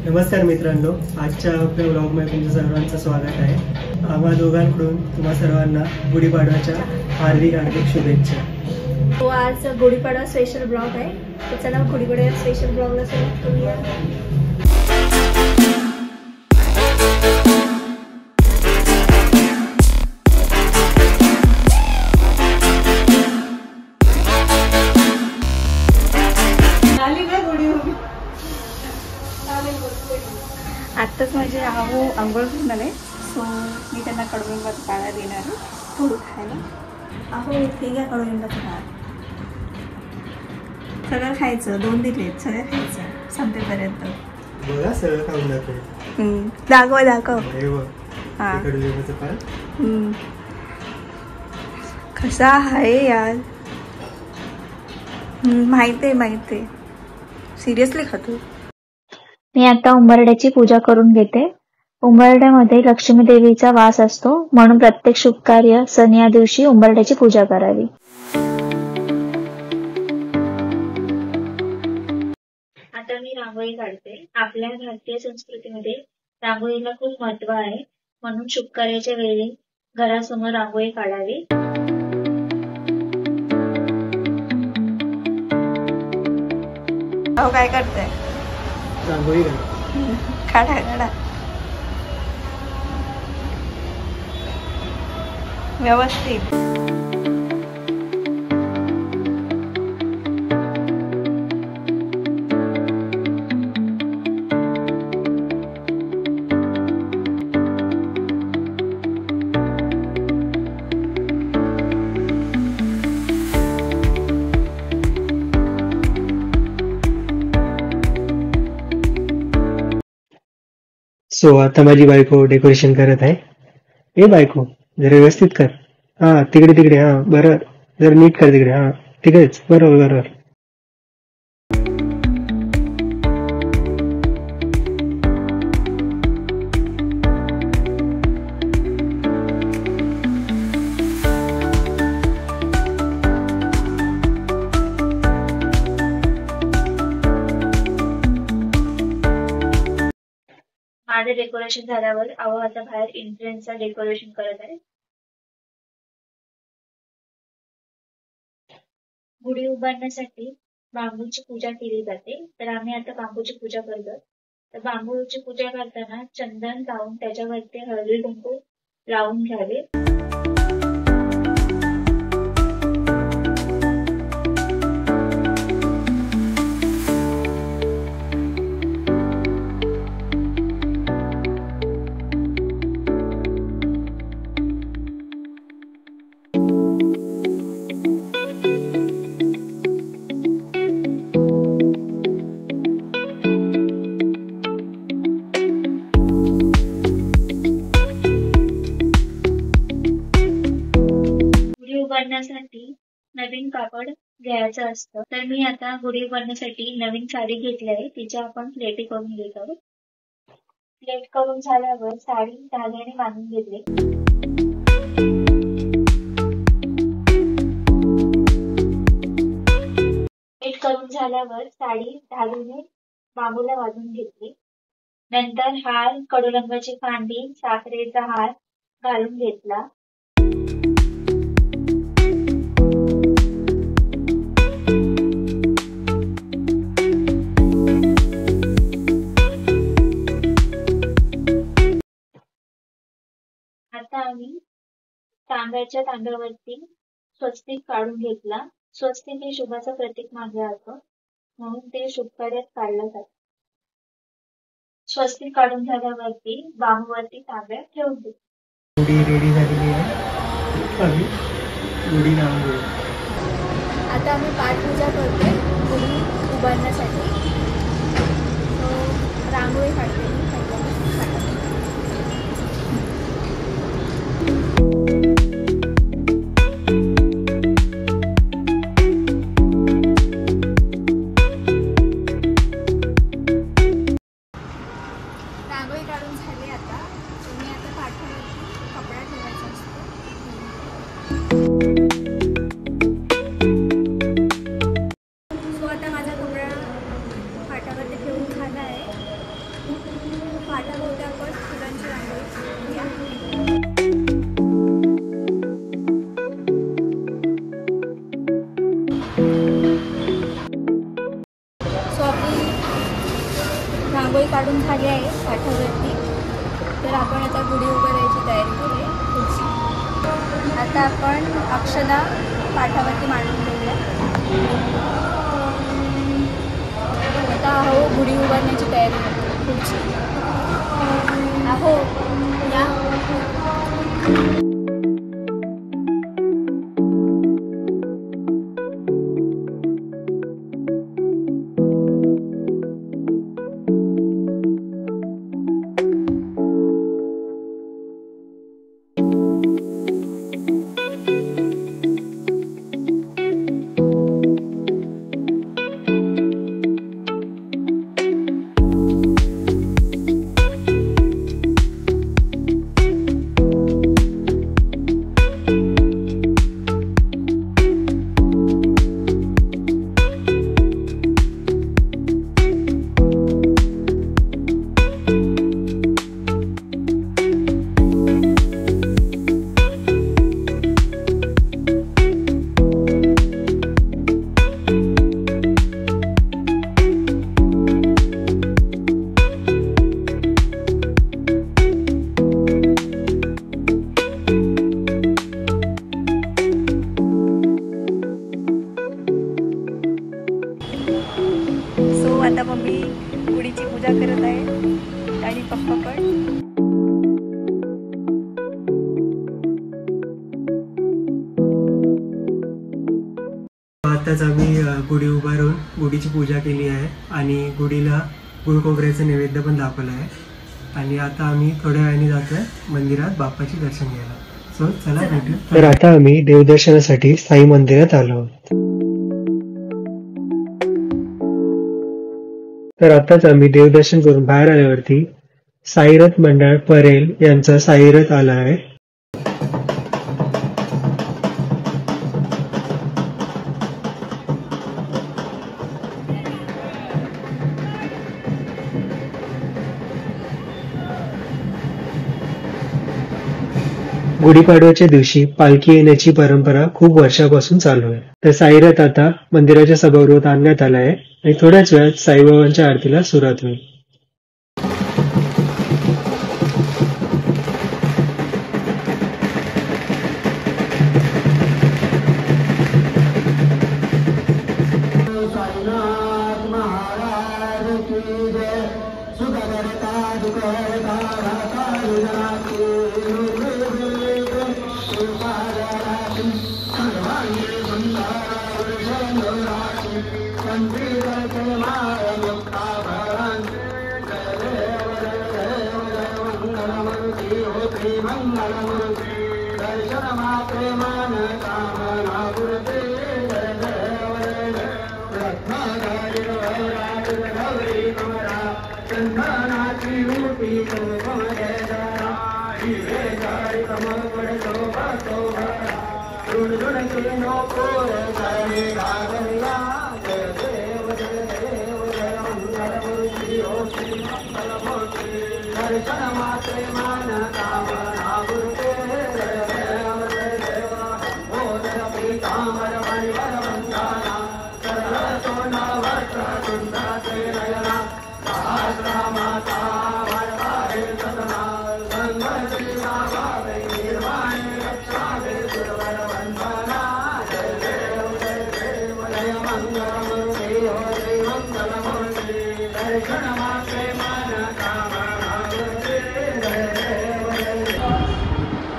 नमस्कार मित्रांनो, आजच्या आपल्या व्लॉगमध्ये तुमचं सर्वांचं स्वागत आहे। आम्हा दोघांकडून तुम्हा सर्वांना गुढीपाडव्याच्या हार्दिक शुभेच्छा। तो आज गुढीपाडवा स्पेशल ब्लॉग आहे, तर चला गुढीपाडवा स्पेशल ब्लॉगला सुरुवात करूया। आत्ताच माझे आहो आंघोळ करून आले, सो मी त्यांना कडुलिंबाचा काढा देणार आहे थोडं खायला। आहो ठीक आहे, कडुलिंबाचा काढा सगळं खायचं, 2 दिलेत, सगळं खायचं संपेपर्यंत। बघा सगळं खाऊन जाते। दाखव हा कडुलिंबाचा काढा कसा आहे यार, माहिती आहे सिरियसली खातो। मी आता उंबरड्याची पूजा करून घेते। उंबरड्यामध्ये लक्ष्मी देवीचा वास असतो, म्हणून प्रत्येक शुभ कार्य सण या दिवशी उंबरड्याची पूजा करावी। आता मी रांगोळी काढते। आपल्या भारतीय संस्कृतीमध्ये रांगोळीला खूप महत्व आहे, म्हणून शुभ कार्याच्या वेळी घरासमोर रांगोळी काढावी। काय करते? रांगोळी काढा व्यवस्थित। सो आता माझी बायको डेकोरेशन करत आहे। ए बायको, जरा व्यवस्थित कर। हा तिकडे हा बरोबर, जरा नीट कर तिकडे, हा तिकडेच, बरोबर। माझे डेकोरेशन झाल्यावर अहो आता बाहेर एंट्रन्सचा डेकोरेशन करत आहे। गुढी उभारण्यासाठी बांबूची पूजा केली जाते, तर आम्ही आता बांबूची पूजा करतो। तर बांबूची पूजा करताना चंदन लावून त्याच्यावरती हळदी कुंकू लावून घ्यावे। उभारण्यासाठी नवीन कापड घ्यायचं असतं, तर मी आता गुढी उभारण्यासाठी नवीन साडी घेतली आहे, तिच्या आपण प्लेटी करून घेत आहोत। प्लेट करून झाल्यावर साडी धाग्याने बांधून घेतली। प्लेट करून झाल्यावर साडी धाग्याने बांबूला बांधून घेतली। नंतर हार, कडुलिंबाची कांडी, साखरेचा हार घालून घेतला। आता आम्ही तांब्याच्या तांब्यावरती स्वस्तिक काढून घेतला। स्वस्तिक हे शुभाचं प्रतीक मानलं जातं, म्हणून ते शुभ कार्यात काढलं जातं। स्वस्तिक काढून झाल्यावरती बांबूवरती तांब्या ठेवून देतो। गुढी रेडी झालेली आहे, गुढी रांगोळी। आता आम्ही पाठपूजा करतोय गुढी उभारण्यासाठी। रांगोळी काढते रांगोळी काढून झाली आहे पाठावरती. तर आपण आता गुढी उभारायची तयारी करूया पुढची. आता आपण अक्षदा पाठावरती मांडून ठेवूया. आता अहो गुढी उभारण्याची तयारी करतो पुढची. अहो या. आता मम्मी गुढीची पूजा करत आहे आणि पप्पा पण. आताच आम्ही गुढी उभारून गुढीची पूजा केली आहे आणि गुढीला गुळ खोबऱ्याचं नैवेद्य पण दाखवलं आहे. आणि आता आम्ही थोड्या वेळाने जातोय मंदिरात बाप्पाचे दर्शन घ्यायला. सो चला भेटू. तर आता आम्ही देवदर्शनासाठी साई मंदिरात आलो आहोत. तर आताच आम्ही देवदर्शन करून बाहेर आल्यावरती साईरथ मंडळ परेल यांचा साईरथ आला आहे. गुढीपाडव्याच्या दिवशी पालखी येण्याची परंपरा खूप वर्षापासून चालू आहे. तर साईरथ आता मंदिराच्या सभागृहात आणण्यात आला आहे आणि थोड्याच वेळात साईबाबांच्या आरतीला सुरुवात होईल.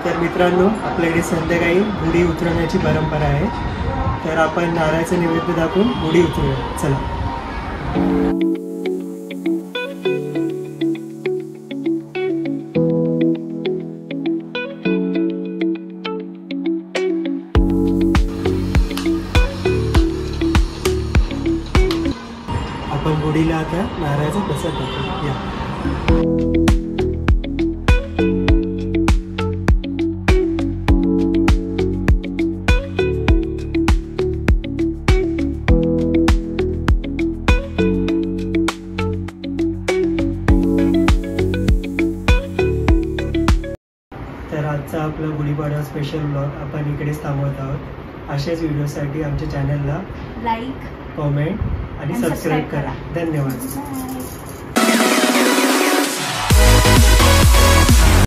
तर मित्रांनो, आपल्याकडे संध्याकाळी गुढी उतरवण्याची परंपरा आहे. तर आपण नारळाचं नैवेद्य दाखवून गुढी उतरूया. चला. आपण गुढीला आता नारळाचा प्रसाद टाकू. या. तर आजचा आपला गुढीपाडवा स्पेशल ब्लॉग आपण इकडेच थांबवत आहोत. अशाच व्हिडिओसाठी आमच्या चॅनलला लाईक, कमेंट आणि सबस्क्राईब करा. धन्यवाद.